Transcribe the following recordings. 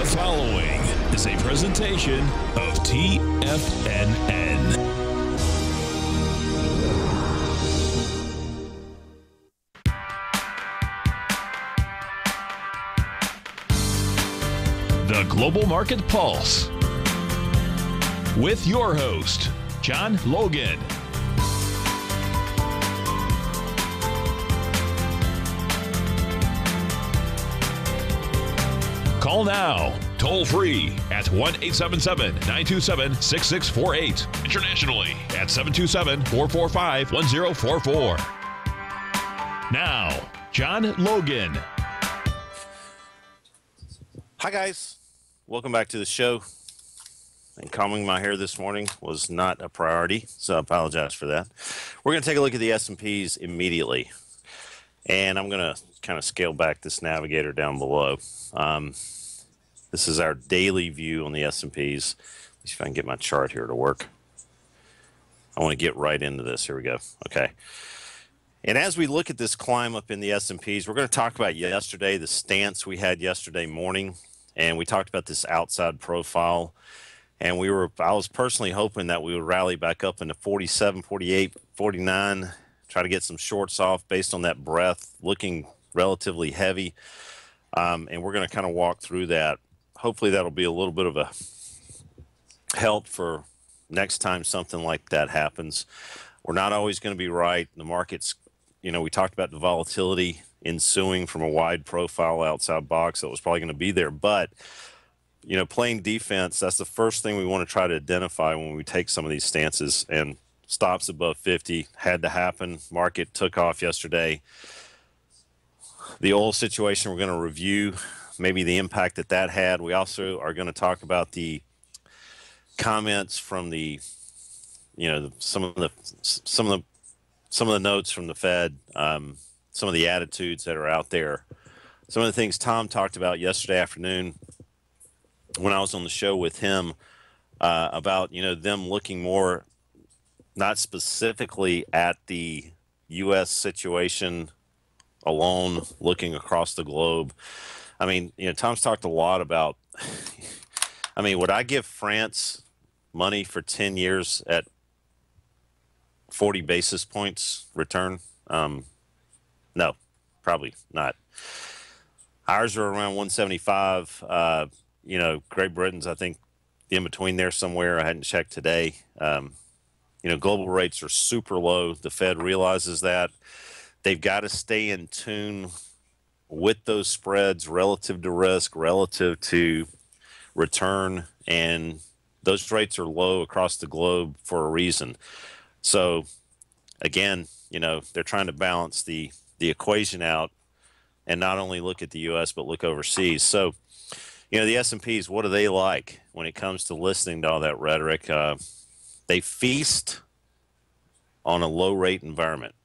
The following is a presentation of TFNN. The Global Market Pulse with your host, John Logan. Call now, toll free at 1-877-927-6648. Internationally at 727-445-1044. Now, John Logan. Hi, guys. Welcome back to the show. And combing my hair this morning was not a priority, so I apologize for that. We're going to take a look at the S&Ps immediately. And I'm going to kind of scale back this navigator down below. This is our daily view on the S&Ps. Let's see if I can get my chart here to work. I want to get right into this. Here we go. Okay. And as we look at this climb up in the S&Ps, we're going to talk about yesterday, the stance we had yesterday morning. And we talked about this outside profile. And I was personally hoping that we would rally back up into 47, 48, 49, try to get some shorts off based on that breadth, looking relatively heavy. And we're going to kind of walk through that. Hopefully that'll be a little bit of a help for next time something like that happens. We're not always going to be right. The market's, we talked about the volatility ensuing from a wide profile outside box that was probably going to be there. But, playing defense, that's the first thing we want to try to identify when we take some of these stances. And stops above 50 had to happen. Market took off yesterday. The oil situation we're going to review, maybe the impact that had. We also are going to talk about the comments from the, some of the notes from the Fed, some of the attitudes that are out there. Some of the things Tom talked about yesterday afternoon when I was on the show with him about, them looking more, not specifically at the U.S. situation alone, looking across the globe. I mean, Tom's talked a lot about, would I give France money for 10 years at 40 basis points return? No, probably not. Ours are around 175. Great Britain's, I think, in between there somewhere. I hadn't checked today. Global rates are super low. The Fed realizes that. They've got to stay in tune with those spreads relative to risk, relative to return, and those rates are low across the globe for a reason. So, again, they're trying to balance the equation out and not only look at the U.S. but look overseas. So, the S&Ps, what are they like when it comes to listening to all that rhetoric? They feast on a low-rate environment,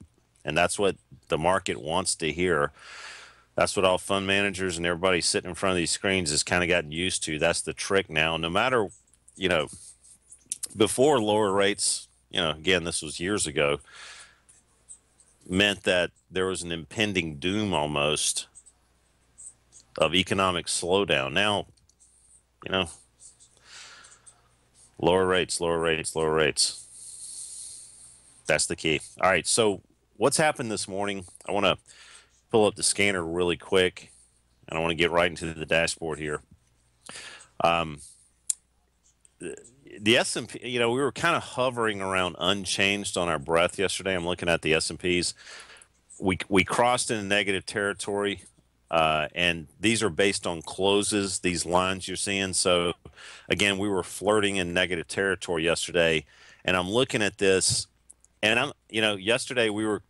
and that's what the market wants to hear. That's what all fund managers and everybody sitting in front of these screens has kind of gotten used to. That's the trick now. No matter, before lower rates, again, this was years ago, meant that there was an impending doom almost of economic slowdown. Now, lower rates. That's the key. All right, so what's happened this morning? I want to pull up the scanner really quick, and I want to get right into the dashboard here. The S&P, we were kind of hovering around unchanged on our breadth yesterday. I'm looking at the S&Ps. We crossed into negative territory, and these are based on closes, these lines you're seeing. So, again, we were flirting in negative territory yesterday, and I'm looking at this, and yesterday we were,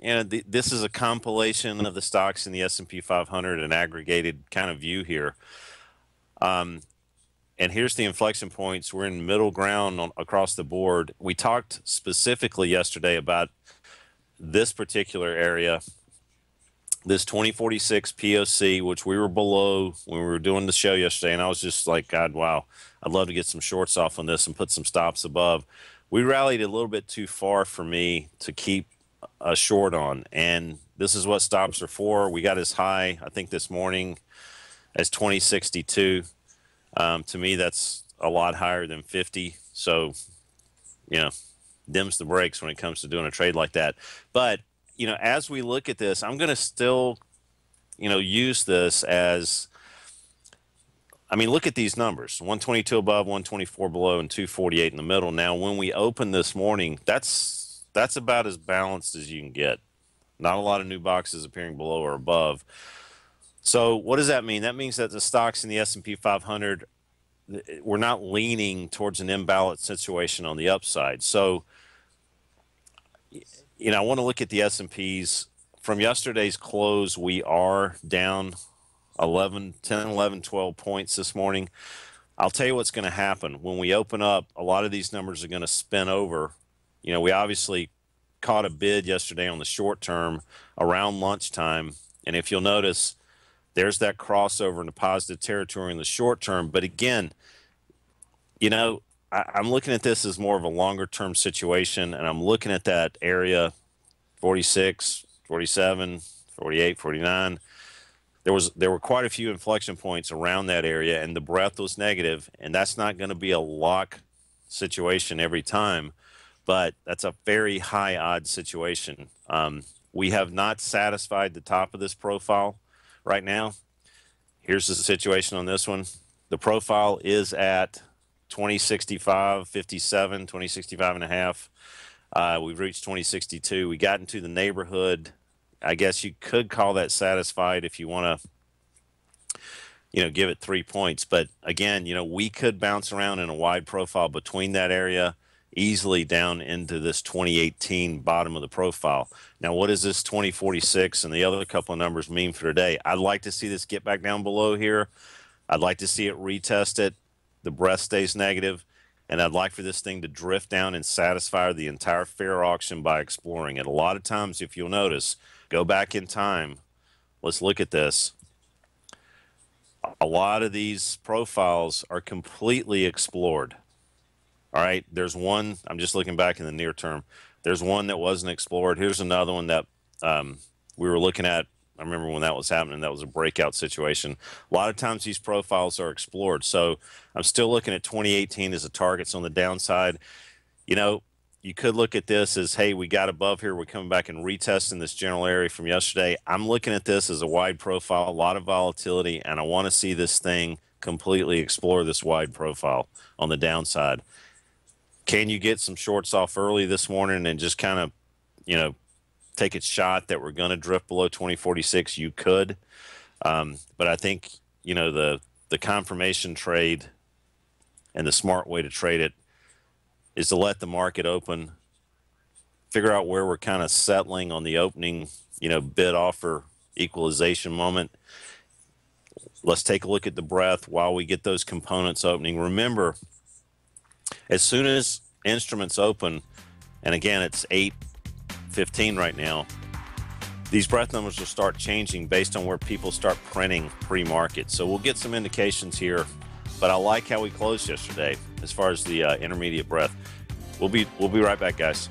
this is a compilation of the stocks in the S&P 500, an aggregated kind of view here. And here's the inflection points. We're in middle ground across the board. We talked specifically yesterday about this particular area, this 2046 POC, which we were below when we were doing the show yesterday. And I was just like, God, wow, I'd love to get some shorts off on this and put some stops above. We rallied a little bit too far for me to keep a short on. And this is what stops are for. We got as high, I think, this morning as 2062. To me, that's a lot higher than 50. So, dims the brakes when it comes to doing a trade like that. But, as we look at this, I'm going to still, use this as, look at these numbers, 122 above, 124 below, and 248 in the middle. Now, when we open this morning, that's about as balanced as you can get. Not a lot of new boxes appearing below or above. So what does that mean? That means that the stocks in the S&P 500, we're not leaning towards an imbalanced situation on the upside. So, I want to look at the S&Ps. From yesterday's close, we are down 10, 11, 12 points this morning. I'll tell you what's going to happen. When we open up, a lot of these numbers are going to spin over. We obviously caught a bid yesterday on the short term around lunchtime. And if you'll notice, there's that crossover into positive territory in the short term. But again, I'm looking at this as more of a longer term situation, and I'm looking at that area 46, 47, 48, 49. There were quite a few inflection points around that area, and the breadth was negative, and that's not going to be a lock situation every time, but that's a very high odds situation. We have not satisfied the top of this profile right now. Here's the situation on this one. The profile is at 2065, 57, 2065 and a half. We've reached 2062. We got into the neighborhood. I guess you could call that satisfied if you want to, give it 3 points. But again, we could bounce around in a wide profile between that area easily down into this 2018 bottom of the profile. Now, what does this 2046 and the other couple of numbers mean for today? I'd like to see this get back down below here. I'd like to see it retest it. The breadth stays negative, and I'd like for this thing to drift down and satisfy the entire fair auction by exploring it. A lot of times, if you'll notice, go back in time, let's look at this. A lot of these profiles are completely explored. All right, there's one, I'm just looking back in the near term. There's one that wasn't explored. Here's another one that we were looking at. I remember when that was happening, that was a breakout situation. A lot of times these profiles are explored. So I'm still looking at 2018 as a target. So on the downside, you could look at this as, hey, we got above here. We're coming back and retesting this general area from yesterday. I'm looking at this as a wide profile, a lot of volatility, and I want to see this thing completely explore this wide profile on the downside. Can you get some shorts off early this morning and just kind of, take a shot that we're going to drift below 2046? You could. But I think, the confirmation trade and the smart way to trade it is to let the market open, figure out where we're kind of settling on the opening, bid offer equalization moment. Let's take a look at the breadth while we get those components opening. Remember, as soon as instruments open, and again, it's 8:15 right now, these breadth numbers will start changing based on where people start printing pre-market. So we'll get some indications here, but I like how we closed yesterday as far as the intermediate breadth. We'll be right back, guys.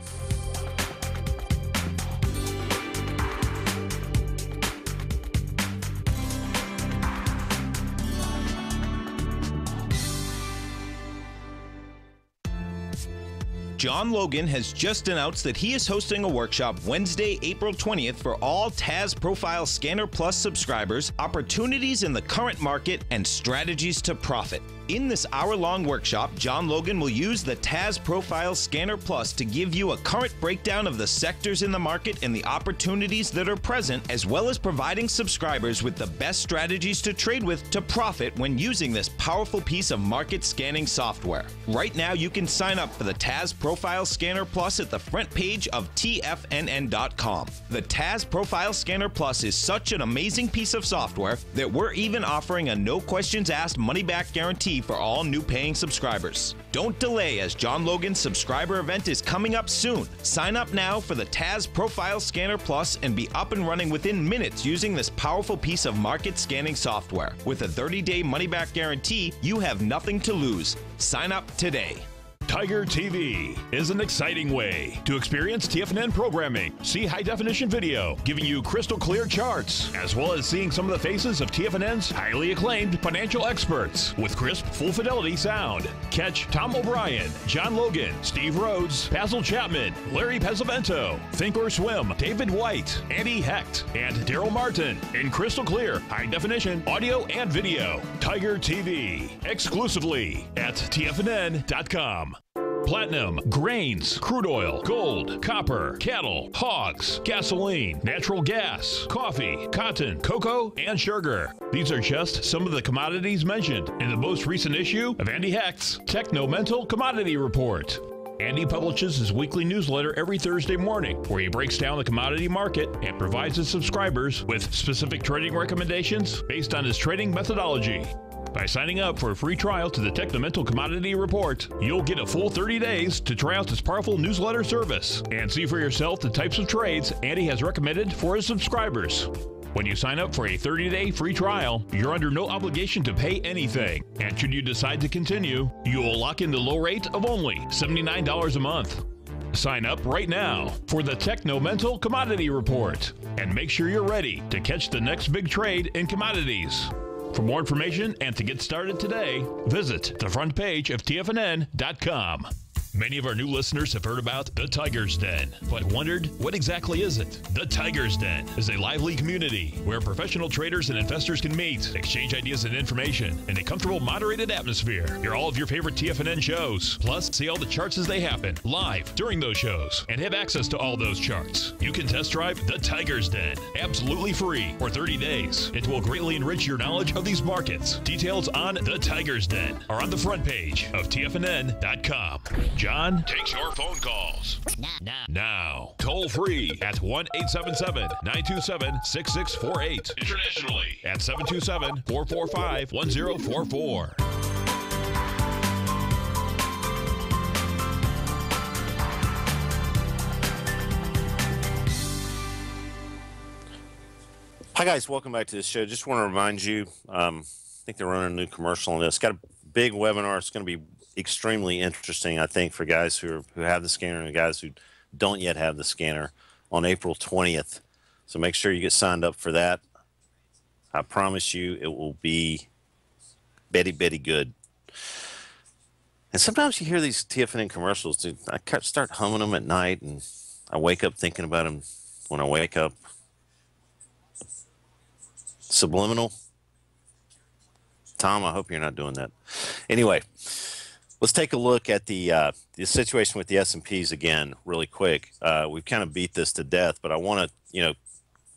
John Logan has just announced that he is hosting a workshop Wednesday, April 20th for all TAS Profile Scanner Plus subscribers, opportunities in the current market, and strategies to profit. In this hour-long workshop, John Logan will use the TAS Profile Scanner Plus to give you a current breakdown of the sectors in the market and the opportunities that are present, as well as providing subscribers with the best strategies to trade with to profit when using this powerful piece of market scanning software. Right now, you can sign up for the TAS Profile Scanner Plus at the front page of TFNN.com. The TAS Profile Scanner Plus is such an amazing piece of software that we're even offering a no-questions-asked money-back guarantee for all new paying subscribers. Don't delay, as John Logan's subscriber event is coming up soon. Sign up now for the TAS Profile Scanner Plus and be up and running within minutes using this powerful piece of market scanning software. With a 30-day money-back guarantee, you have nothing to lose. Sign up today. Tiger TV is an exciting way to experience TFNN programming. See high-definition video giving you crystal clear charts, as well as seeing some of the faces of TFNN's highly acclaimed financial experts with crisp, full-fidelity sound. Catch Tom O'Brien, John Logan, Steve Rhodes, Basil Chapman, Larry Pesavento, Think or Swim, David White, Andy Hecht, and Daryl Martin in crystal clear, high-definition audio and video. Tiger TV, exclusively at TFNN.com. Platinum, grains, crude oil, gold, copper, cattle, hogs, gasoline, natural gas, coffee, cotton, cocoa, and sugar. These are just some of the commodities mentioned in the most recent issue of Andy Hecht's Techno-Mental Commodity Report. Andy publishes his weekly newsletter every Thursday morning, where he breaks down the commodity market and provides his subscribers with specific trading recommendations based on his trading methodology. By signing up for a free trial to the Techno-Mental Commodity Report, you'll get a full 30 days to try out this powerful newsletter service and see for yourself the types of trades Andy has recommended for his subscribers. When you sign up for a 30-day free trial, you're under no obligation to pay anything. And should you decide to continue, you will lock in the low rate of only $79 a month. Sign up right now for the Techno-Mental Commodity Report and make sure you're ready to catch the next big trade in commodities. For more information and to get started today, visit the front page of TFNN.com. Many of our new listeners have heard about the Tiger's Den, but wondered, what exactly is it? The Tiger's Den is a lively community where professional traders and investors can meet, exchange ideas and information in a comfortable, moderated atmosphere. Hear all of your favorite TFNN shows, plus see all the charts as they happen, live during those shows, and have access to all those charts. You can test drive the Tiger's Den, absolutely free for 30 days. It will greatly enrich your knowledge of these markets. Details on the Tiger's Den are on the front page of TFNN.com. John takes your phone calls now. Toll free at 1-877-927-6648. Internationally at 727-445-1044. Hi guys, welcome back to the show. Just want to remind you, I think they're running a new commercial on this. Got a big webinar. It's going to be extremely interesting, I think, for guys who have the scanner and guys who don't yet have the scanner on April 20th. So make sure you get signed up for that. I promise you it will be betty good. And sometimes you hear these TFNN commercials, dude, I start humming them at night and I wake up thinking about them when I wake up. Subliminal. Tom, I hope you're not doing that. Anyway, let's take a look at the situation with the S&Ps again really quick. We've kind of beat this to death, but I want to,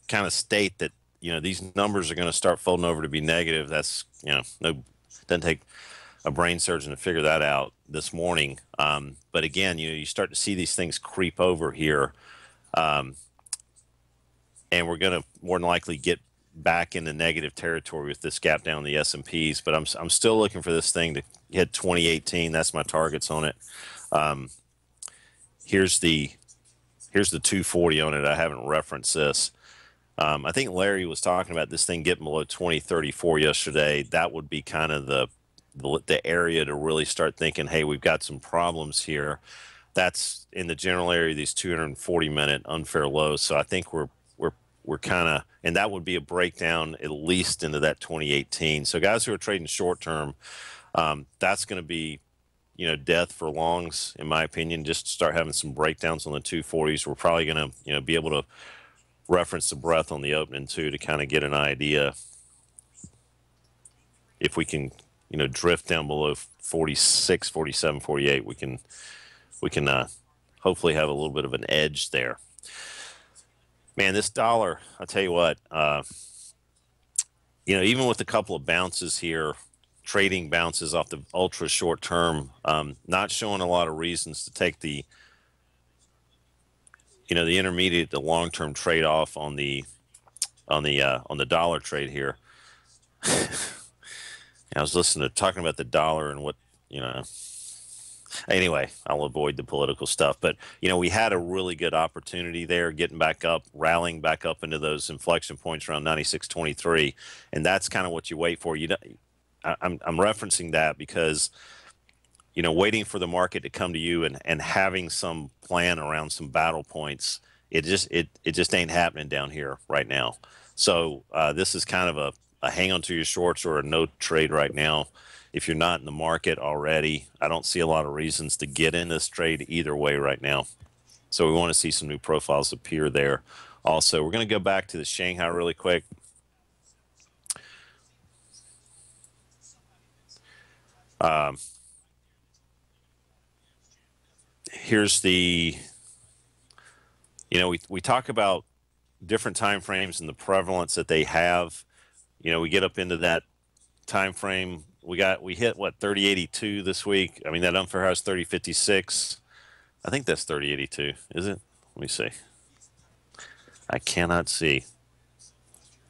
kind of state that, these numbers are going to start folding over to be negative. That's, doesn't take a brain surgeon to figure that out this morning. But again, you start to see these things creep over here. And we're going to more than likely get back into negative territory with this gap down the S&Ps, but I'm still looking for this thing to hit 2018. That's my targets on it. Here's the 240 on it. I haven't referenced this. I think Larry was talking about this thing getting below 2034 yesterday. That would be kind of the area to really start thinking, hey, we've got some problems here. That's in the general area, these 240-minute unfair lows. So I think we're kind of, and that would be a breakdown at least into that 2018. So guys who are trading short term, that's going to be, death for longs, in my opinion. Just start having some breakdowns on the 240s. We're probably going to, be able to reference the breadth on the opening too to kind of get an idea if we can, drift down below 46, 47, 48. We can hopefully have a little bit of an edge there. Man, this dollar, I'll tell you what, even with a couple of bounces here, trading bounces off the ultra short term, not showing a lot of reasons to take the intermediate to long term trade off on the dollar trade here. I was talking about the dollar and what, anyway, I'll avoid the political stuff, but we had a really good opportunity there, getting back up, rallying back up into those inflection points around 96.23, and that's kind of what you wait for. I'm referencing that because waiting for the market to come to you and having some plan around some battle points, it just ain't happening down here right now. So this is kind of a hang on to your shorts or a no trade right now. If you're not in the market already, I don't see a lot of reasons to get in this trade either way right now. So we want to see some new profiles appear there. Also, we're going to go back to the Shanghai really quick. Here's the, we talk about different time frames and the prevalence that they have. We get up into that time frame. We hit what, 3082 this week. I mean, that unfair house 3056. I think that's 3082, is it? Let me see. I cannot see.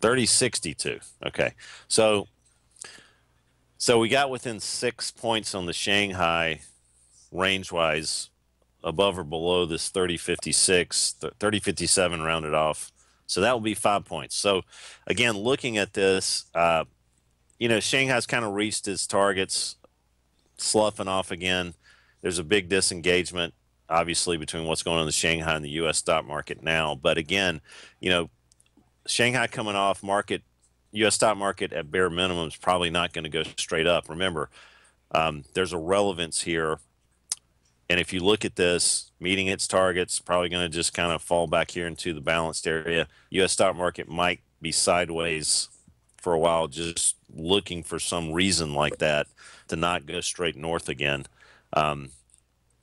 3062. Okay. So we got within 6 points on the Shanghai range-wise, above or below this 3056, 3057 rounded off. So that will be 5 points. So again, looking at this, Shanghai's kind of reached its targets, sloughing off again. There's a big disengagement, obviously, between what's going on in the Shanghai and the U.S. stock market now. But again, Shanghai coming off market, U.S. stock market at bare minimum is probably not going to go straight up. Remember, there's a relevance here. And if you look at this, meeting its targets, probably going to just kind of fall back here into the balanced area. U.S. stock market might be sideways for a while, just looking for some reason like that to not go straight north again.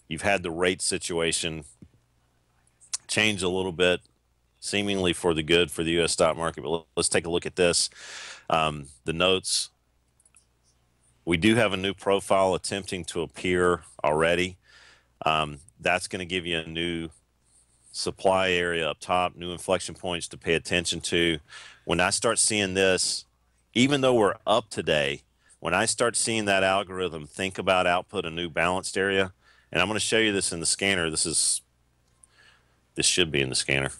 You've had the rate situation change a little bit, seemingly for the good for the U.S. stock market. But let's take a look at this. The notes. We do have a new profile attempting to appear already. That's going to give you a new supply area up top, new inflection points to pay attention to. When I start seeing this, even though we're up today, when I start seeing that algorithm think about output a new balanced area, and I'm going to show you this in the scanner. This should be in the scanner.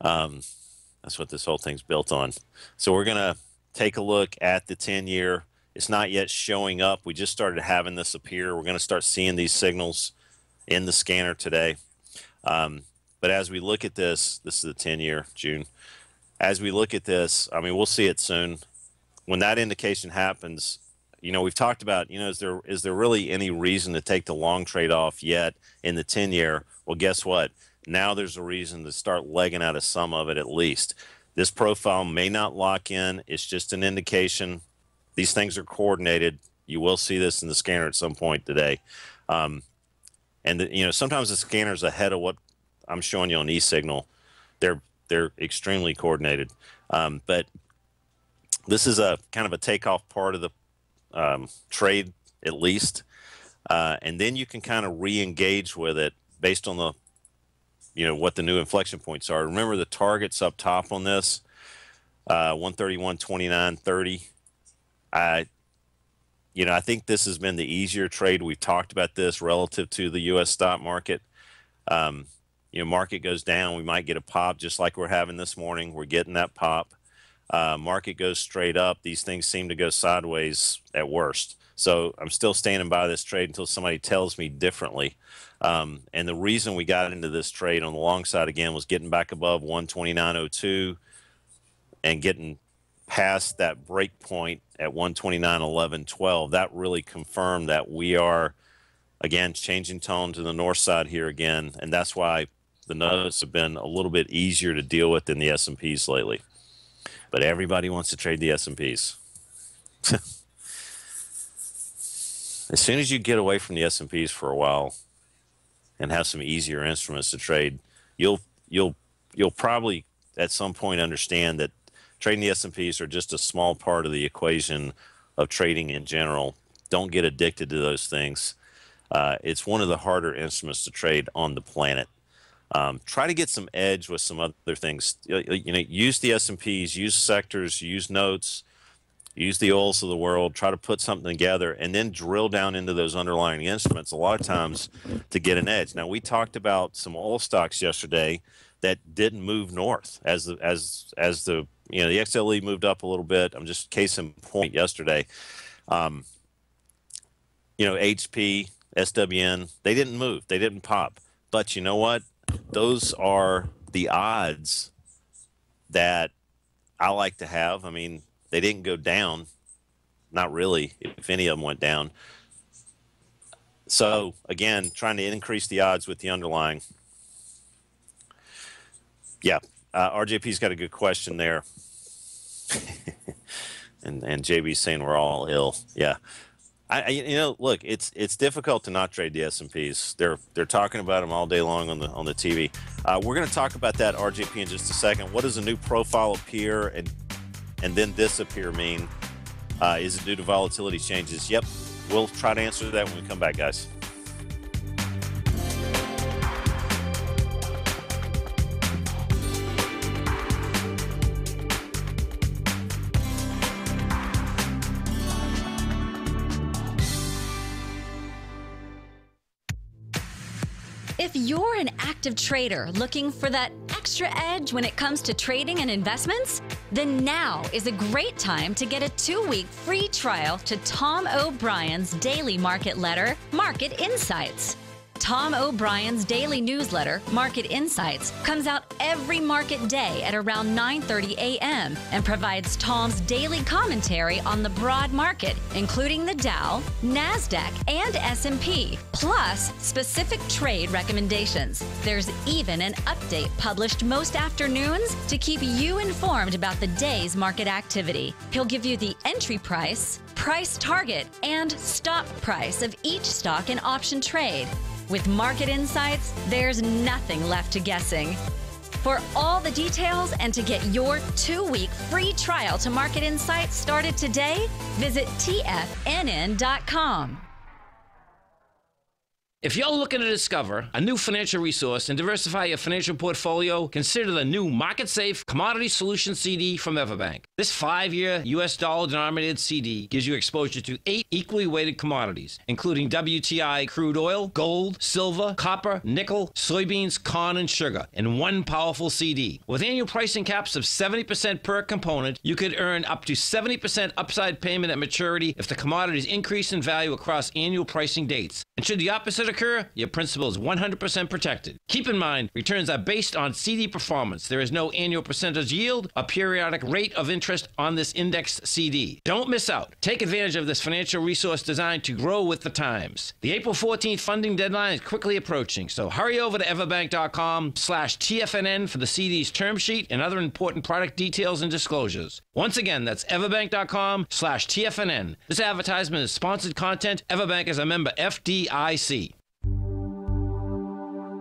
That's what this whole thing's built on. So we're going to take a look at the 10-year. It's not yet showing up. We just started having this appear. We're going to start seeing these signals in the scanner today. But as we look at this is the 10-year, June. As we look at this, I mean, we'll see it soon. When that indication happens, we've talked about, is there really any reason to take the long trade off yet in the 10-year? Well, guess what? Now there's a reason to start legging out of some of it at least. This profile may not lock in. It's just an indication. These things are coordinated. You will see this in the scanner at some point today. Sometimes the scanner's ahead of what I'm showing you on eSignal. They're extremely coordinated. But this is a kind of a takeoff part of the trade at least. And then you can kind of re-engage with it based on the, what the new inflection points are. Remember the targets up top on this, 131, 29, 30. I think this has been the easier trade. We've talked about this relative to the U.S. stock market. Market goes down, we might get a pop just like we're having this morning. We're getting that pop. Market goes straight up. These things seem to go sideways at worst. So I'm still standing by this trade until somebody tells me differently. And the reason we got into this trade on the long side again was getting back above 129.02 and getting past that break point at 129.11.12. That really confirmed that we are, again, changing tone to the north side here again. And that's why the notes have been a little bit easier to deal with than the S&Ps lately. But everybody wants to trade the S&Ps. As soon as you get away from the S&Ps for a while and have some easier instruments to trade, you'll probably at some point understand that trading the S&Ps are just a small part of the equation of trading in general. Don't get addicted to those things. It's one of the harder instruments to trade on the planet. Try to get some edge with some other things. Use the S&Ps, use sectors, use notes, use the oils of the world. Try to put something together and then drill down into those underlying instruments a lot of times to get an edge. Now, we talked about some oil stocks yesterday that didn't move north as the the XLE moved up a little bit. I'm just case in point yesterday. HP, SWN, they didn't move. They didn't pop. But you know what? Those are the odds that I like to have. I mean, they didn't go down. Not really, if any of them went down. So, again, trying to increase the odds with the underlying. Yeah, RJP's got a good question there. and JB's saying we're all ill. Yeah. Look, it's difficult to not trade the S&Ps. They're talking about them all day long on the TV. We're going to talk about that, RJP, in just a second. What does a new profile appear and then disappear mean? Is it due to volatility changes? Yep, we'll try to answer that when we come back, guys. If you're an active trader looking for that extra edge when it comes to trading and investments, then now is a great time to get a 2-week free trial to Tom O'Brien's daily market letter, Market Insights. Tom O'Brien's daily newsletter, Market Insights, comes out every market day at around 9:30 a.m. and provides Tom's daily commentary on the broad market, including the Dow, NASDAQ, and S&P, plus specific trade recommendations. There's even an update published most afternoons to keep you informed about the day's market activity. He'll give you the entry price, price target, and stop price of each stock and option trade. With Market Insights, there's nothing left to guessing. For all the details and to get your 2-week free trial to Market Insights started today, visit TFNN.com. If you're looking to discover a new financial resource and diversify your financial portfolio, consider the new Market Safe Commodity Solution CD from Everbank. This 5-year U.S. dollar-denominated CD gives you exposure to 8 equally weighted commodities, including WTI crude oil, gold, silver, copper, nickel, soybeans, corn, and sugar, in one powerful CD. With annual pricing caps of 70% per component, you could earn up to 70% upside payment at maturity if the commodities increase in value across annual pricing dates. And should the opposite occur, your principal is 100% protected. Keep in mind, returns are based on CD performance. There is no annual percentage yield or periodic rate of interest on this indexed CD. Don't miss out. Take advantage of this financial resource designed to grow with the times. The April 14th funding deadline is quickly approaching, so hurry over to everbank.com/TFNN for the CD's term sheet and other important product details and disclosures. Once again, that's everbank.com/TFNN. This advertisement is sponsored content. Everbank is a member FDIC.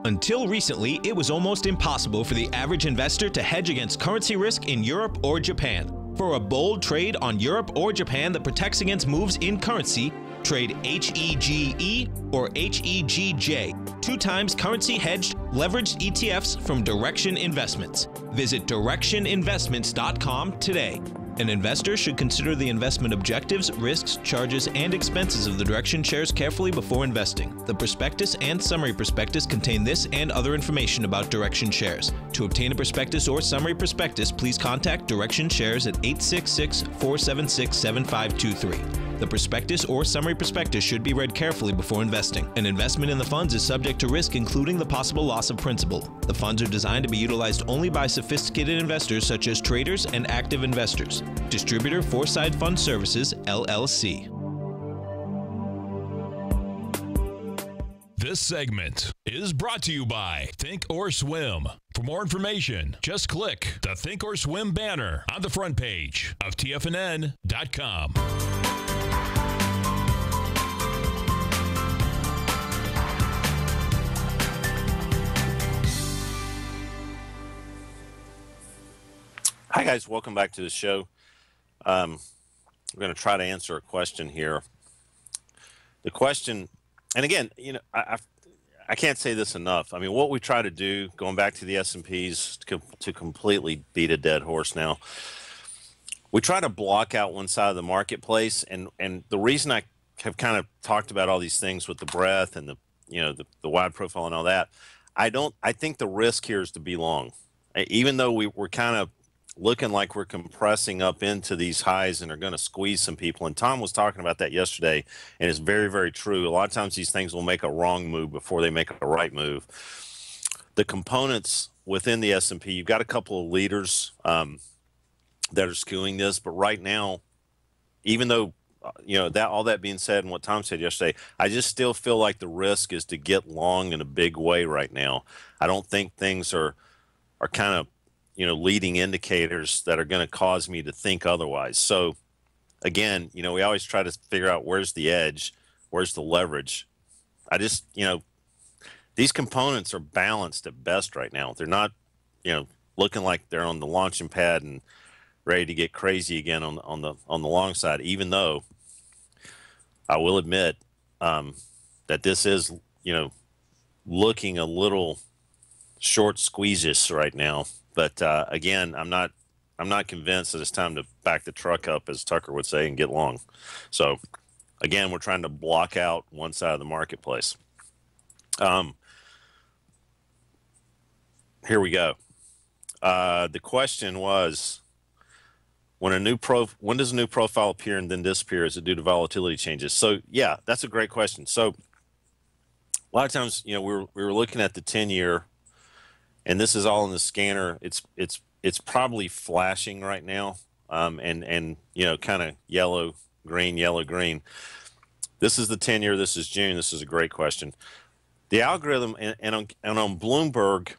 Until recently, it was almost impossible for the average investor to hedge against currency risk in Europe or Japan. For a bold trade on Europe or Japan that protects against moves in currency, trade HEGE or HEGJ, 2 times currency hedged leveraged ETFs from Direction Investments. Visit directioninvestments.com today. An investor should consider the investment objectives, risks, charges, and expenses of the Direction shares carefully before investing. The prospectus and summary prospectus contain this and other information about Direction shares. To obtain a prospectus or summary prospectus, please contact Direction shares at 866-476-7523. The prospectus or summary prospectus should be read carefully before investing. An investment in the funds is subject to risk, including the possible loss of principal. The funds are designed to be utilized only by sophisticated investors such as traders and active investors. Distributor Foreside Fund Services, LLC. This segment is brought to you by Think or Swim. For more information, just click the Think or Swim banner on the front page of TFNN.com. Hi, guys. Welcome back to the show. We're going to try to answer a question here. The question, and again, I can't say this enough. I mean, what we try to do, going back to the S&Ps, to completely beat a dead horse now, we try to block out one side of the marketplace. And the reason I have kind of talked about all these things with the breadth and the wide profile and all that, I think the risk here is to be long. Even though we're kind of looking like we're compressing up into these highs and are going to squeeze some people. And Tom was talking about that yesterday, and it's very, very true. A lot of times these things will make a wrong move before they make a right move. The components within the S&P, you've got a couple of leaders that are skewing this, but right now, even though that all that being said and what Tom said yesterday, I just still feel like the risk is to get long in a big way right now. I don't think things are kind of leading indicators that are going to cause me to think otherwise. So again, we always try to figure out where's the edge, where's the leverage. I just, these components are balanced at best right now. They're not, looking like they're on the launching pad and ready to get crazy again on the long side, even though I will admit that this is, looking a little short squeezes right now. But again, I'm not convinced that it's time to back the truck up, as Tucker would say, and get long. So again, we're trying to block out one side of the marketplace. Here we go. The question was, when does a new profile appear and then disappear? Is it due to volatility changes? So yeah, that's a great question. So a lot of times, we were looking at the 10-year. And this is all in the scanner. It's probably flashing right now, and kind of yellow, green. This is the 10-year. This is June. This is a great question. The algorithm, and on Bloomberg,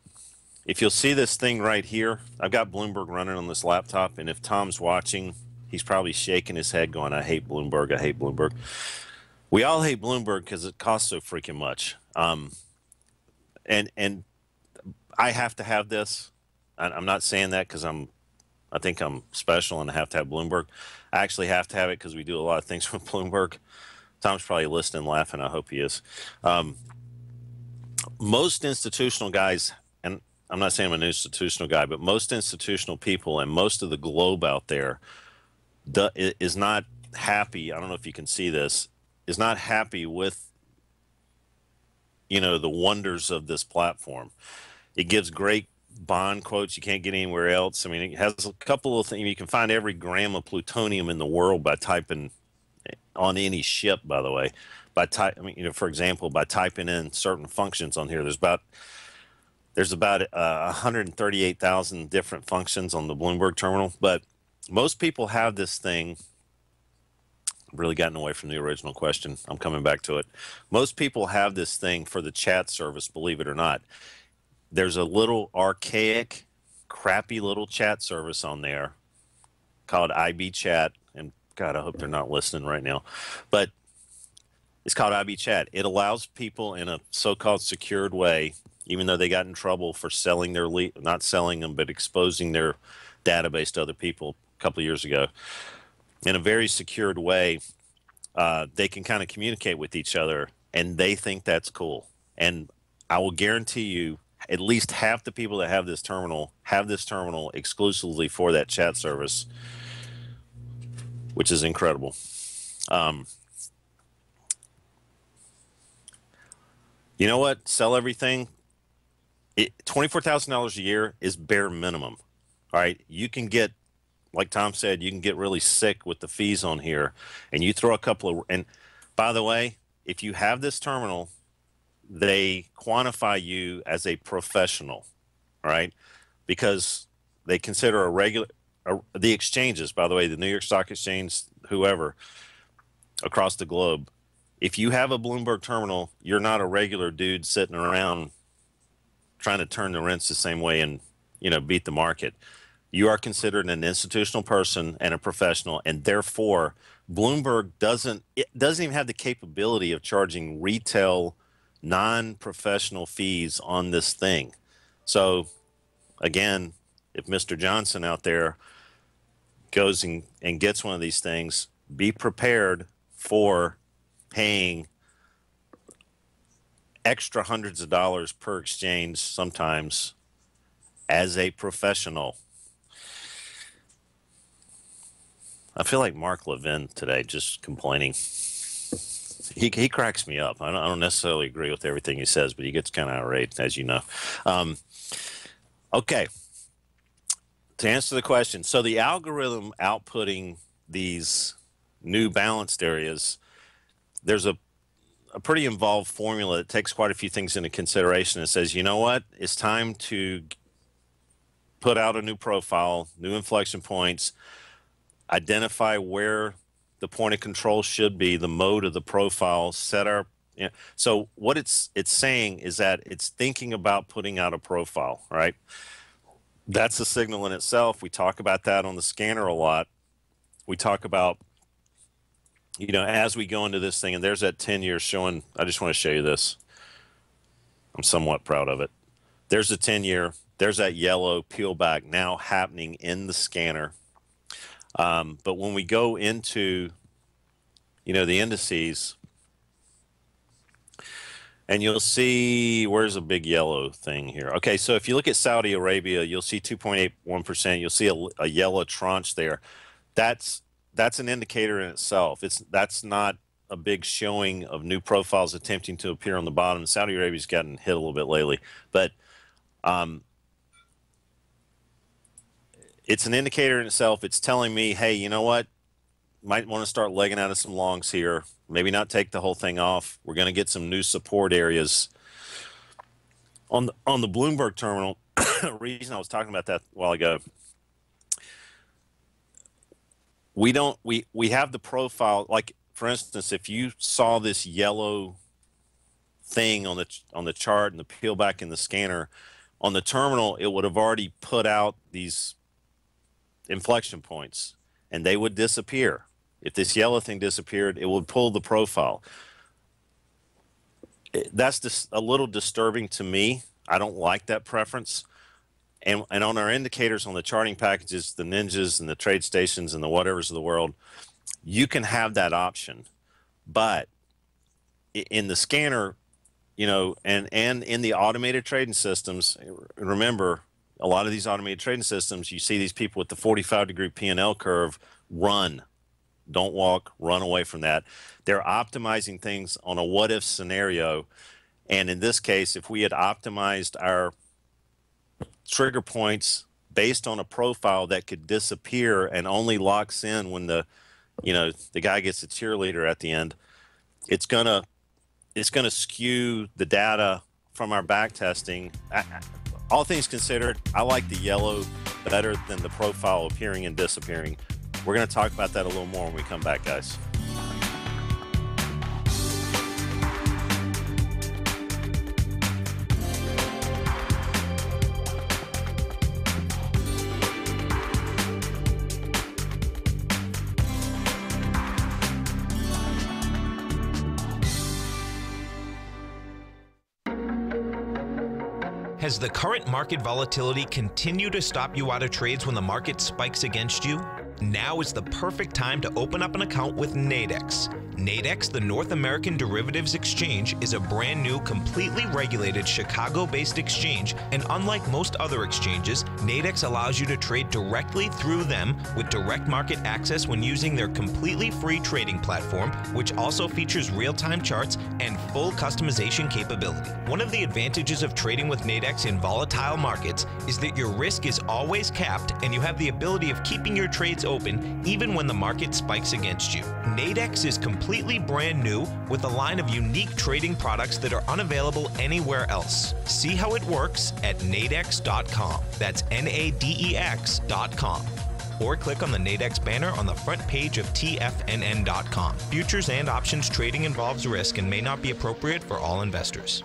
if you'll see this thing right here, I've got Bloomberg running on this laptop, and if Tom's watching, he's probably shaking his head going, I hate Bloomberg. I hate Bloomberg. We all hate Bloomberg because it costs so freaking much. And I have to have this. I'm not saying that because I think I'm special and I have to have Bloomberg. I actually have to have it because we do a lot of things with Bloomberg. Tom's probably listening, laughing. I hope he is. Most institutional guys, and I'm not saying I'm an institutional guy, but most institutional people and most of the globe out there is not happy. I don't know if you can see this, is not happy with, the wonders of this platform. It gives great bond quotes you can't get anywhere else. I mean, it has a couple of things. You can find every gram of plutonium in the world by typing on any ship, by the way. For example, by typing in certain functions on here. There's about 138,000 different functions on the Bloomberg terminal. But most people have this thing. I've really gotten away from the original question. I'm coming back to it. Most people have this thing for the chat service, believe it or not. There's a little archaic, crappy little chat service on there called IB Chat. And God, I hope they're not listening right now. But it's called IB Chat. It allows people in a so-called secured way, even though they got in trouble for selling their not selling them, but exposing their database to other people a couple of years ago. In a very secured way, they can kind of communicate with each other, and they think that's cool. And I will guarantee you, at least half the people that have this terminal exclusively for that chat service, which is incredible. You know what? Sell everything. $24,000 a year is bare minimum. All right. You can get, like Tom said, you can get really sick with the fees on here, and you throw a couple of, and by the way, if you have this terminal, they quantify you as a professional, all right? Because they consider the exchanges, by the way, the New York Stock Exchange, whoever, across the globe, if you have a Bloomberg terminal, you're not a regular dude sitting around trying to turn the rents the same way and, beat the market. You are considered an institutional person and a professional, and therefore Bloomberg doesn't even have the capability of charging retail non-professional fees on this thing. So again, if Mr. Johnson out there goes and gets one of these things, be prepared for paying extra hundreds of dollars per exchange sometimes as a professional. I feel like Mark Levin today, just complaining. He cracks me up. I don't necessarily agree with everything he says, but he gets kind of outraged, as you know. Okay. To answer the question, so the algorithm outputting these new balanced areas, there's a pretty involved formula that takes quite a few things into consideration. It says, you know what, it's time to put out a new profile, new inflection points, identify where the point of control should be, the mode of the profile, set our, so what it's saying is that it's thinking about putting out a profile, right? That's a signal in itself. We talk about that on the scanner a lot. We talk about, as we go into this thing, and there's that 10 years showing, I just want to show you this. I'm somewhat proud of it. There's the 10-year, there's that yellow peel back now happening in the scanner. But when we go into, the indices, and you'll see, where's a big yellow thing here? Okay, so if you look at Saudi Arabia, you'll see 2.81%. You'll see a yellow tranche there. That's an indicator in itself. That's not a big showing of new profiles attempting to appear on the bottom. Saudi Arabia's gotten hit a little bit lately, but it's an indicator in itself. It's telling me, hey, you know what? Might want to start legging out of some longs here. Maybe not take the whole thing off. We're going to get some new support areas on the Bloomberg terminal. The reason I was talking about that a while ago, we have the profile. Like, for instance, if you saw this yellow thing on the chart and the peel back in the scanner on the terminal, it would have already put out these inflection points, and they would disappear. If this yellow thing disappeared, it would pull the profile. That's just a little disturbing to me. I don't like that preference. And on our indicators on the charting packages, the Ninjas and the trade stations and the whatevers of the world, you can have that option. But in the scanner, and in the automated trading systems, remember, a lot of these automated trading systems, you see these people with the 45-degree P&L curve run. Don't walk, run away from that. They're optimizing things on a what-if scenario. And in this case, if we had optimized our trigger points based on a profile that could disappear and only locks in when the guy gets a cheerleader at the end, it's gonna skew the data from our back testing. All things considered, I like the yellow better than the profile appearing and disappearing. We're going to talk about that a little more when we come back, guys. Has the current market volatility continued to stop you out of trades when the market spikes against you? Now is the perfect time to open up an account with Nadex. Nadex, the North American Derivatives Exchange, is a brand new, completely regulated Chicago-based exchange, and unlike most other exchanges, Nadex allows you to trade directly through them with direct market access when using their completely free trading platform, which also features real-time charts and full customization capability. One of the advantages of trading with Nadex in volatile markets is that your risk is always capped and you have the ability of keeping your trades open even when the market spikes against you. Nadex is completely brand new with a line of unique trading products that are unavailable anywhere else. See how it works at nadex.com. That's NADEX.com. Or click on the Nadex banner on the front page of TFNN.com. Futures and options trading involves risk and may not be appropriate for all investors.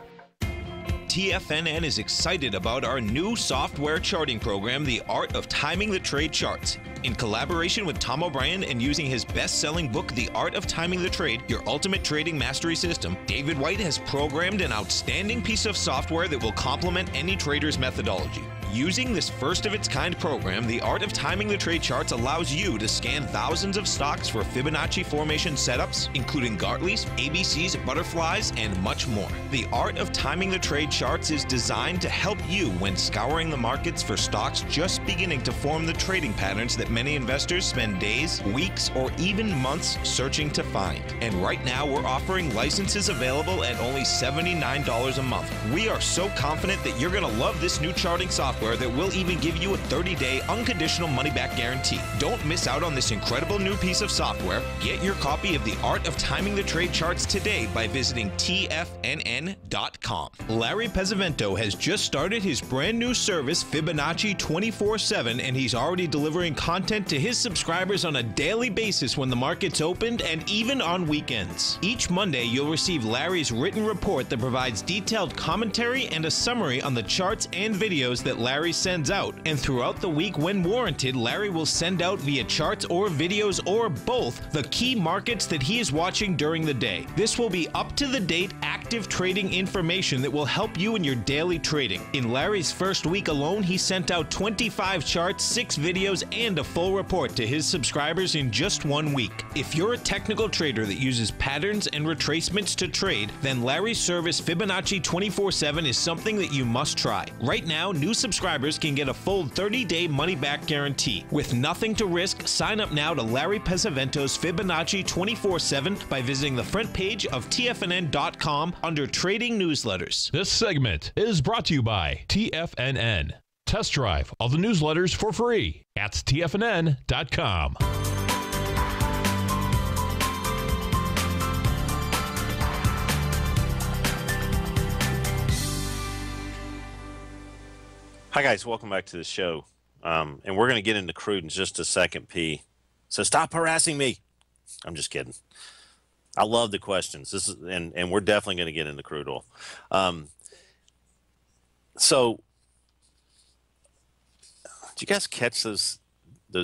TFNN is excited about our new software charting program, The Art of Timing the Trade Charts. In collaboration with Tom O'Brien and using his best-selling book, The Art of Timing the Trade, Your Ultimate Trading Mastery System, David White has programmed an outstanding piece of software that will complement any trader's methodology. Using this first-of-its-kind program, The Art of Timing the Trade Charts allows you to scan thousands of stocks for Fibonacci formation setups, including Gartley's, ABC's, butterflies, and much more. The Art of Timing the Trade Charts is designed to help you when scouring the markets for stocks just beginning to form the trading patterns that many investors spend days, weeks, or even months searching to find. And right now, we're offering licenses available at only $79 a month. We are so confident that you're going to love this new charting software software that will even give you a 30-day unconditional money-back guarantee. Don't miss out on this incredible new piece of software. Get your copy of The Art of Timing the Trade Charts today by visiting TFNN.com. Larry Pesavento has just started his brand new service, Fibonacci 24/7, and he's already delivering content to his subscribers on a daily basis when the market's opened and even on weekends. Each Monday, you'll receive Larry's written report that provides detailed commentary and a summary on the charts and videos that Larry sends out. And throughout the week, when warranted, Larry will send out via charts or videos or both the key markets that he is watching during the day. This will be up-to-the-date active trading information that will help you in your daily trading. In Larry's first week alone, he sent out 25 charts, 6 videos, and a full report to his subscribers in just 1 week. If you're a technical trader that uses patterns and retracements to trade, then Larry's service Fibonacci 24/7 is something that you must try. Right now, new subscribers can get a full 30-day money-back guarantee. With nothing to risk, sign up now to Larry Pesavento's Fibonacci 24/7 by visiting the front page of TFNN.com under Trading Newsletters. This segment is brought to you by TFNN. Test drive all the newsletters for free at TFNN.com. Hi, guys. Welcome back to the show. And we're going to get into crude in just a second, P. So stop harassing me. I'm just kidding. I love the questions. This is, and we're definitely going to get into crude oil. So did you guys catch those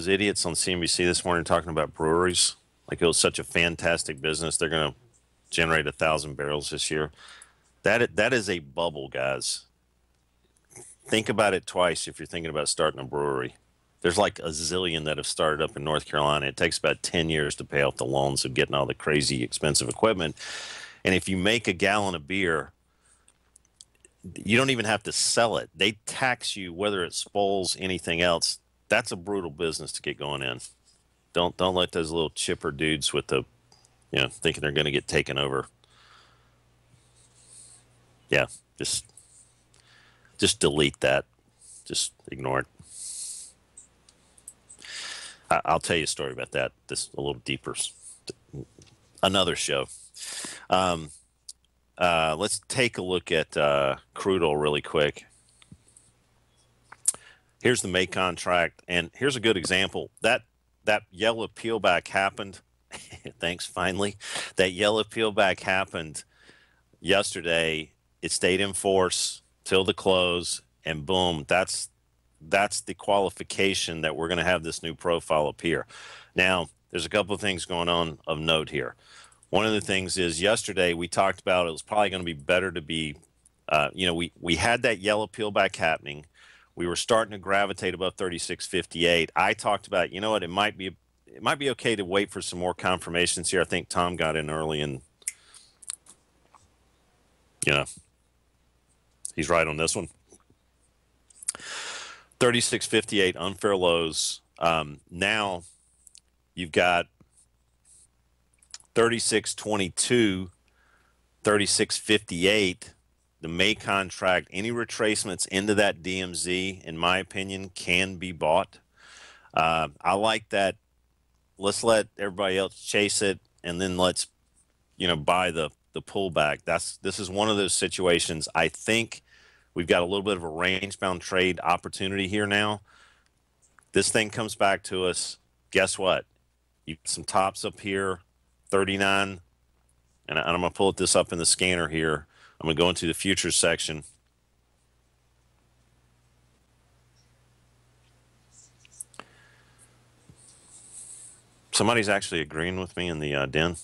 idiots on CNBC this morning talking about breweries? Like it was such a fantastic business. They're going to generate 1,000 barrels this year. That is a bubble, guys. Think about it twice if you're thinking about starting a brewery. There's like a zillion that have started up in North Carolina. It takes about 10 years to pay off the loans of getting all the crazy expensive equipment. And if you make a gallon of beer, you don't even have to sell it. They tax you whether it spoils anything else. That's a brutal business to get going in. Don't let those little chipper dudes with the, thinking they're going to get taken over. Yeah, just delete that. Just ignore it. I'll tell you a story about that. This a little deeper. Another show. Let's take a look at crude oil really quick. Here's the May contract, and here's a good example. That yellow peelback happened. Thanks, finally. That yellow peelback happened yesterday. It stayed in force till the close, and boom, that's the qualification that we're going to have this new profile appear. Now, there's a couple of things going on of note here. One of the things is yesterday we talked about it was probably going to be better to be, we had that yellow peelback happening. We were starting to gravitate above 36.58. I talked about, it might be okay to wait for some more confirmations here. I think Tom got in early and, he's right on this one. 36.58 unfair lows. Now you've got 36.22, 36.58. The May contract, any retracements into that DMZ, in my opinion, can be bought. I like that. Let's let everybody else chase it, and then let's, buy the pullback. This is one of those situations. I think we've got a little bit of a range-bound trade opportunity here now. This thing comes back to us. Guess what? You get some tops up here, 39, and I'm going to pull this up in the scanner here. I'm going to go into the futures section. Somebody's actually agreeing with me in the den.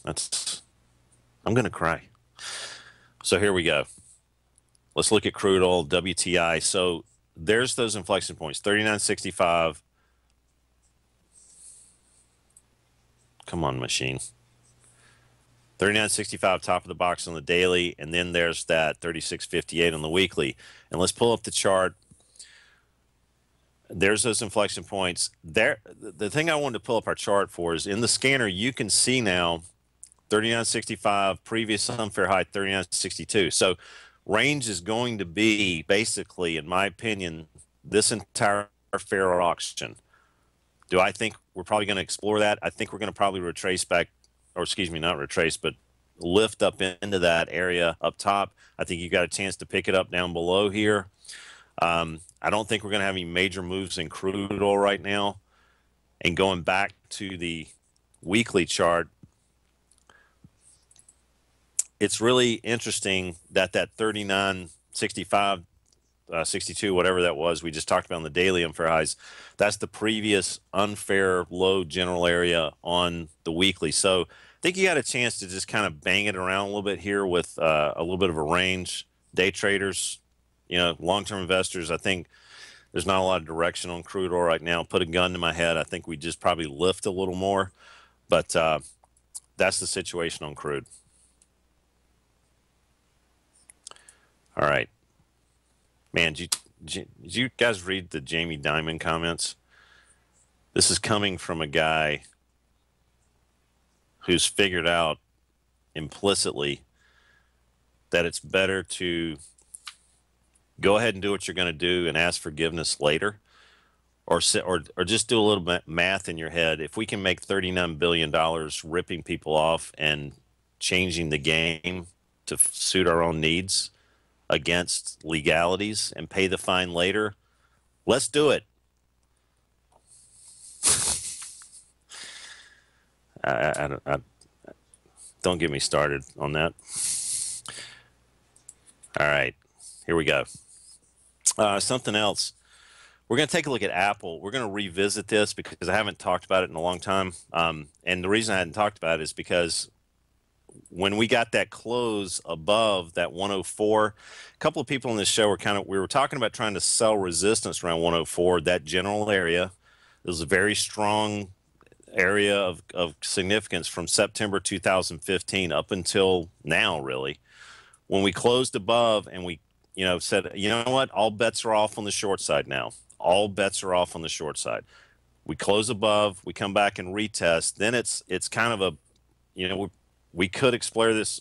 I'm going to cry. So here we go. Let's look at crude oil, WTI. So there's those inflection points, 39.65. Come on, machine. 39.65 top of the box on the daily, and then there's that 36.58 on the weekly. And let's pull up the chart. There's those inflection points. There, the thing I wanted to pull up our chart for is in the scanner, you can see now 39.65, previous unfair high 39.62. So range is going to be basically, in my opinion, this entire fair auction. Do I think we're probably going to explore that? I think we're going to probably retrace back, or excuse me, not retrace, but lift up into that area up top. I think you got a chance to pick it up down below here. I don't think we're going to have any major moves in crude oil right now. And going back to the weekly chart, it's really interesting that 39.65, 62, whatever that was, we just talked about on the daily unfair highs, that's the previous unfair low general area on the weekly. So I think you got a chance to just kind of bang it around a little bit here with a little bit of a range. Day traders, you know, long-term investors, I think there's not a lot of direction on crude oil right now. Put a gun to my head, I think we just probably lift a little more. But that's the situation on crude. All right. Man, did you guys read the Jamie Dimon comments? This is coming from a guy who's figured out implicitly that it's better to go ahead and do what you're going to do and ask forgiveness later, or just do a little bit math in your head. If we can make $39 billion ripping people off and changing the game to suit our own needs against legalities and pay the fine later, let's do it. Don't get me started on that. All right, here we go. Something else. We're going to take a look at Apple. We're going to revisit this because I haven't talked about it in a long time. And the reason I hadn't talked about it is because when we got that close above that 104, a couple of people in this show we were talking about trying to sell resistance around 104, that general area. It was a very strong area of significance from September 2015 up until now, really. When we closed above and we, said, you know what, all bets are off on the short side now. All bets are off on the short side. We close above, we come back and retest. Then it's kind of a, we could explore this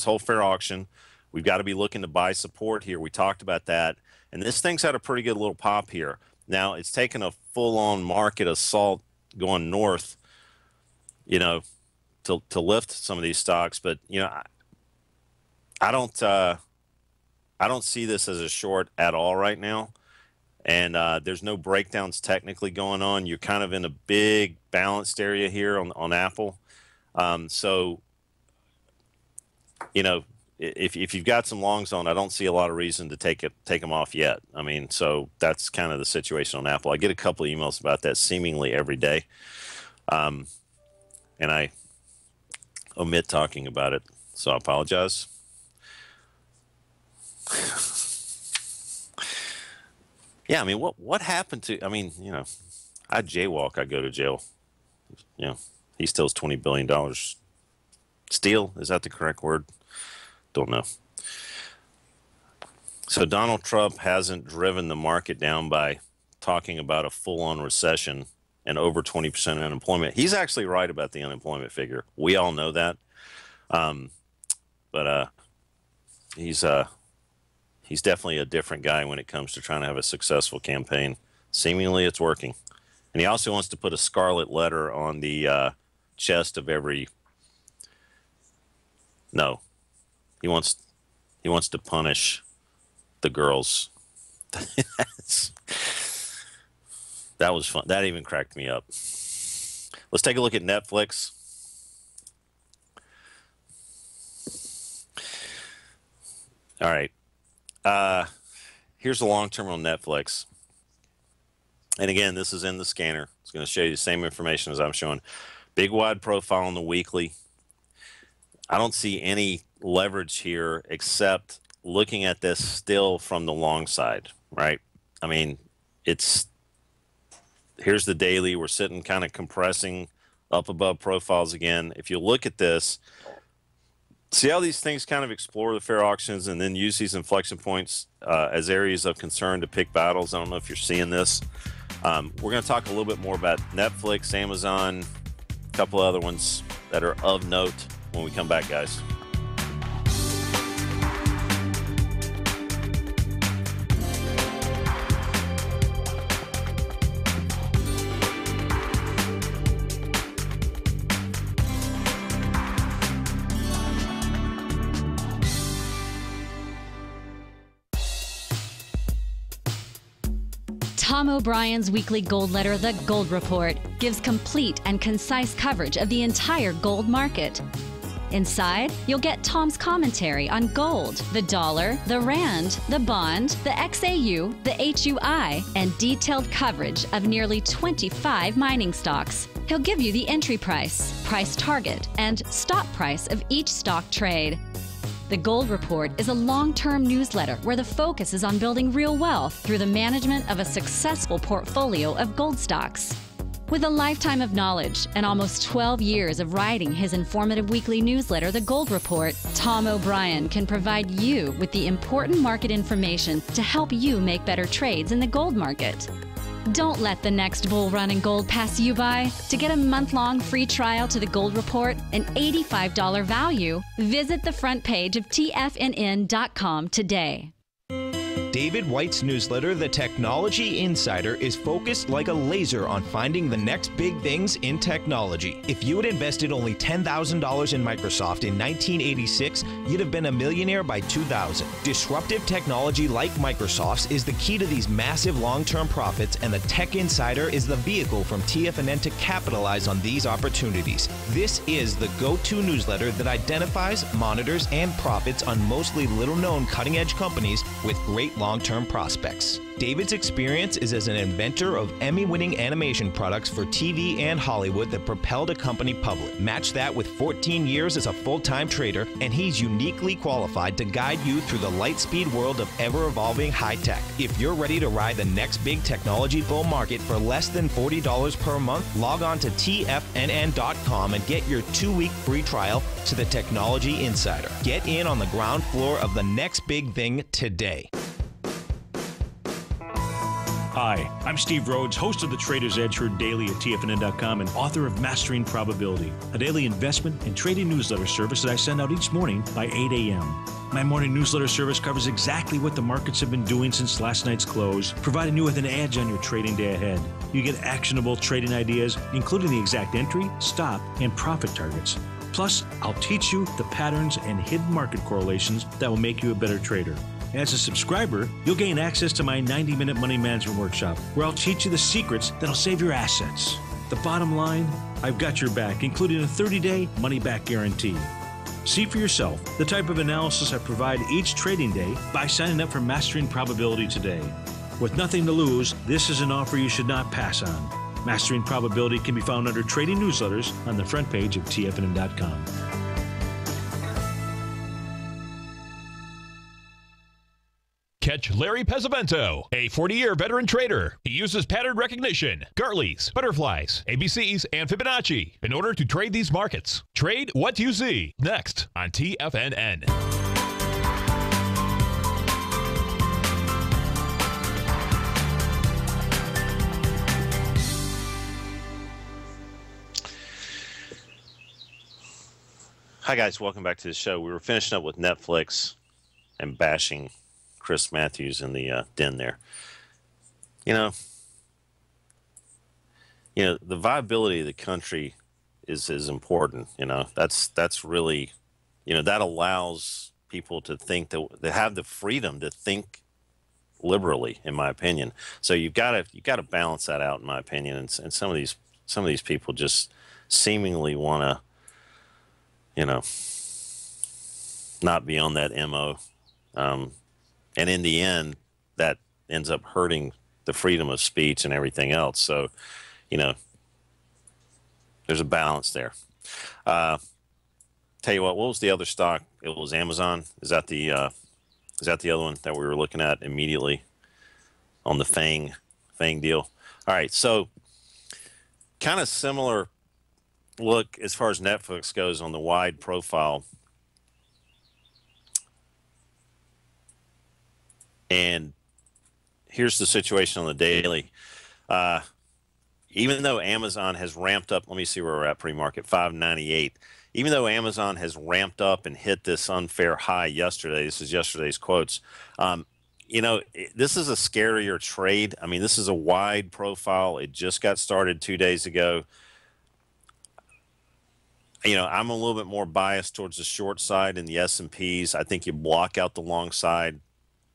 whole fair auction. We've got to be looking to buy support here. We talked about that. And this thing's had a pretty good little pop here. Now, it's taken a full-on market assault going north, to lift some of these stocks. But, I don't see this as a short at all right now. And there's no breakdowns technically going on. You're kind of in a big balanced area here on Apple. So, if you've got some longs on, I don't see a lot of reason to take them off yet. I mean, so that's kind of the situation on Apple. I get a couple of emails about that seemingly every day. And I omit talking about it, so I apologize. Yeah, I mean, what happened to, I jaywalk, I go to jail. He steals $20 billion. Steal, is that the correct word? Don't know. So Donald Trump hasn't driven the market down by talking about a full-on recession and over 20% unemployment. He's actually right about the unemployment figure. We all know that. But he's definitely a different guy when it comes to trying to have a successful campaign. Seemingly it's working. And he also wants to put a scarlet letter on the chest of every... No. He wants to punish the girls. That was fun. That even cracked me up. Let's take a look at Netflix. All right. Here's the long term on Netflix. And again, this is in the scanner. It's going to show you the same information as I'm showing. Big wide profile on the weekly. I don't see any leverage here except looking at this still from the long side, right? I mean, here's the daily. We're sitting kind of compressing up above profiles again. If you look at this, see how these things kind of explore the fair auctions and then use these inflection points as areas of concern to pick battles. I don't know if you're seeing this. We're going to talk a little bit more about Netflix, Amazon, a couple of other ones that are of note when we come back, guys. Tom O'Brien's weekly gold letter, The Gold Report, gives complete and concise coverage of the entire gold market. Inside, you'll get Tom's commentary on gold, the dollar, the rand, the bond, the XAU, the HUI, and detailed coverage of nearly 25 mining stocks. He'll give you the entry price, price target, and stop price of each stock trade. The Gold Report is a long-term newsletter where the focus is on building real wealth through the management of a successful portfolio of gold stocks. With a lifetime of knowledge and almost 12 years of writing his informative weekly newsletter, The Gold Report, Tom O'Brien can provide you with the important market information to help you make better trades in the gold market. Don't let the next bull run in gold pass you by. To get a month-long free trial to The Gold Report, an $85 value, visit the front page of TFNN.com today. David White's newsletter, The Technology Insider, is focused like a laser on finding the next big things in technology. If you had invested only $10,000 in Microsoft in 1986, you'd have been a millionaire by 2000. Disruptive technology like Microsoft's is the key to these massive long-term profits, and the Tech Insider is the vehicle from TFNN to capitalize on these opportunities. This is the go-to newsletter that identifies, monitors, and profits on mostly little-known cutting-edge companies with great long-term prospects. David's experience is as an inventor of Emmy-winning animation products for TV and Hollywood that propelled a company public. Match that with 14 years as a full-time trader, and he's uniquely qualified to guide you through the light-speed world of ever-evolving high-tech. If you're ready to ride the next big technology bull market for less than $40 per month, log on to TFNN.com and get your 2-week free trial to the Technology Insider. Get in on the ground floor of the next big thing today. Hi, I'm Steve Rhodes, host of the Trader's Edge heard daily at TFNN.com and author of Mastering Probability, a daily investment and trading newsletter service that I send out each morning by 8 a.m. My morning newsletter service covers exactly what the markets have been doing since last night's close, providing you with an edge on your trading day ahead. You get actionable trading ideas, including the exact entry, stop, and profit targets. Plus, I'll teach you the patterns and hidden market correlations that will make you a better trader. As a subscriber, you'll gain access to my 90-minute money management workshop, where I'll teach you the secrets that'll save your assets. The bottom line, I've got your back, including a 30-day money-back guarantee. See for yourself the type of analysis I provide each trading day by signing up for Mastering Probability today. With nothing to lose, this is an offer you should not pass on. Mastering Probability can be found under Trading Newsletters on the front page of TFNN.com. Catch Larry Pesavento, a 40-year veteran trader. He uses pattern recognition, Gartley's, butterflies, ABCs, and Fibonacci in order to trade these markets. Trade what you see. Next on TFNN. Hi, guys. Welcome back to the show. We were finishing up with Netflix and bashing Chris Matthews in the den there. You know, the viability of the country is important. You know, that's really, that allows people to think that they have the freedom to think liberally, in my opinion. So you've got to balance that out, in my opinion. And some of these people just seemingly want to, not be on that MO. And in the end, that ends up hurting the freedom of speech and everything else. So, there's a balance there. Tell you what was the other stock? It was Amazon. Is that the other one that we were looking at immediately on the FANG deal? All right. So kind of similar look as far as Netflix goes on the wide profile. And here's the situation on the daily. Even though Amazon has ramped up, let me see where we're at pre-market, 598. Even though Amazon has ramped up and hit this unfair high yesterday, this is yesterday's quotes, this is a scarier trade. I mean, this is a wide profile. It just got started 2 days ago. I'm a little bit more biased towards the short side in the S&Ps. I think you block out the long side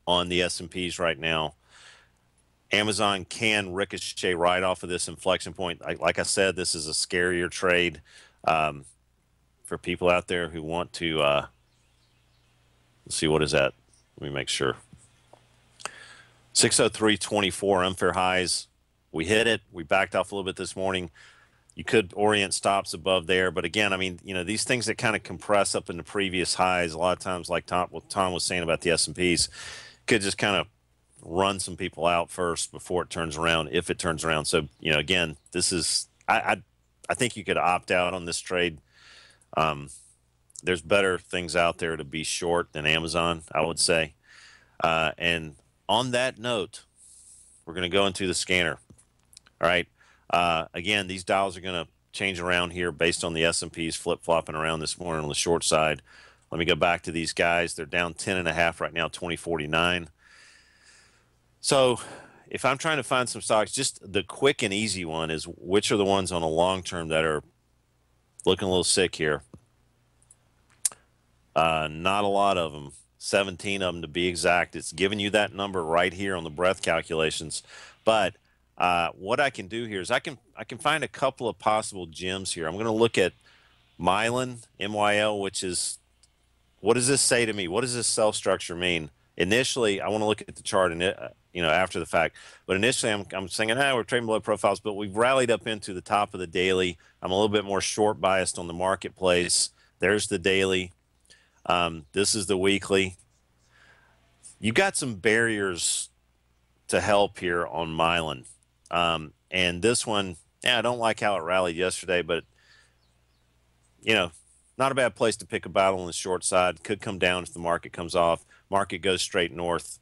on the S&Ps right now. Amazon can ricochet right off of this inflection point. Like I said, this is a scarier trade for people out there who want to. Let's see, what is that? Let me make sure. 603.24 unfair highs. We hit it. We backed off a little bit this morning. You could orient stops above there, but again, I mean, these things that kind of compress up into previous highs, a lot of times, like Tom was saying about the S&Ps, could just kind of run some people out first before it turns around, if it turns around. So, again, this is I think you could opt out on this trade. There's better things out there to be short than Amazon, I would say. And on that note, we're going to go into the scanner. All right. Again, these dials are going to change around here based on the S&Ps flip-flopping around this morning on the short side. Let me go back to these guys. They're down 10.5 right now, 20.49. So if I'm trying to find some stocks, just the quick and easy one is which are the ones on a long term that are looking a little sick here. Not a lot of them. 17 of them to be exact. It's giving you that number right here on the breadth calculations. But what I can do here is I can find a couple of possible gems here. I'm going to look at Mylan, MYL, which is, what does this say to me? What does this cell structure mean? Initially, I want to look at the chart and after the fact. But initially, I'm saying, we're trading below profiles, but we've rallied up into the top of the daily. I'm a little bit more short biased on the marketplace. There's the daily. This is the weekly. You got some barriers to help here on Mylan. And this one, I don't like how it rallied yesterday, but, not a bad place to pick a battle on the short side. Could come down if the market comes off. Market goes straight north.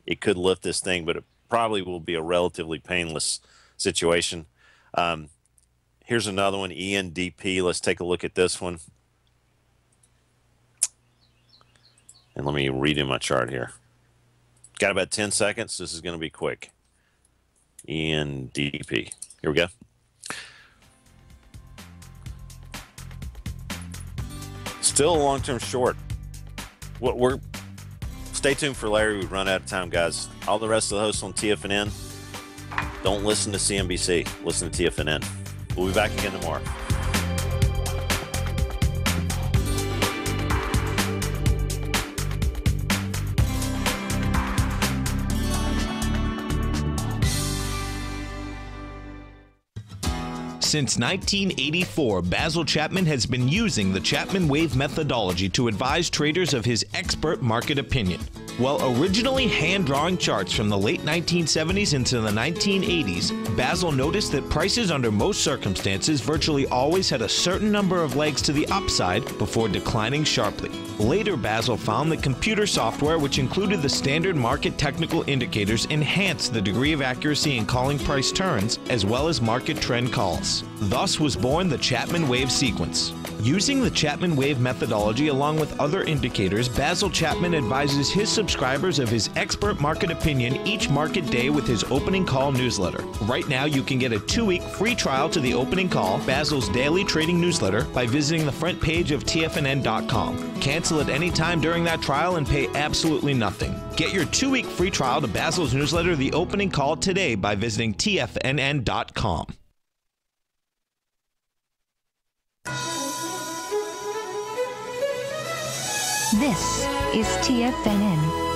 It could lift this thing, but it probably will be a relatively painless situation. Here's another one, ENDP. Let's take a look at this one. And let me redo my chart here. Got about 10 seconds. This is going to be quick. ENDP. Here we go. Still a long-term short. Stay tuned for Larry. We've run out of time, guys. All the rest of the hosts on TFNN, don't listen to CNBC. Listen to TFNN. We'll be back again tomorrow. Since 1984, Basil Chapman has been using the Chapman Wave methodology to advise traders of his expert market opinion. While originally hand-drawing charts from the late 1970s into the 1980s, Basil noticed that prices under most circumstances virtually always had a certain number of legs to the upside before declining sharply. Later, Basil found that computer software, which included the standard market technical indicators, enhanced the degree of accuracy in calling price turns, as well as market trend calls. Thus was born the Chapman Wave sequence. Using the Chapman Wave methodology along with other indicators, Basil Chapman advises his subscribers of his expert market opinion each market day with his opening call newsletter. Right now, you can get a 2-week free trial to the opening call, Basil's daily trading newsletter, by visiting the front page of TFNN.com. Cancel at any time during that trial and pay absolutely nothing. Get your 2-week free trial to Basil's newsletter, The Opening Call, today by visiting TFNN.com. This is TFNN.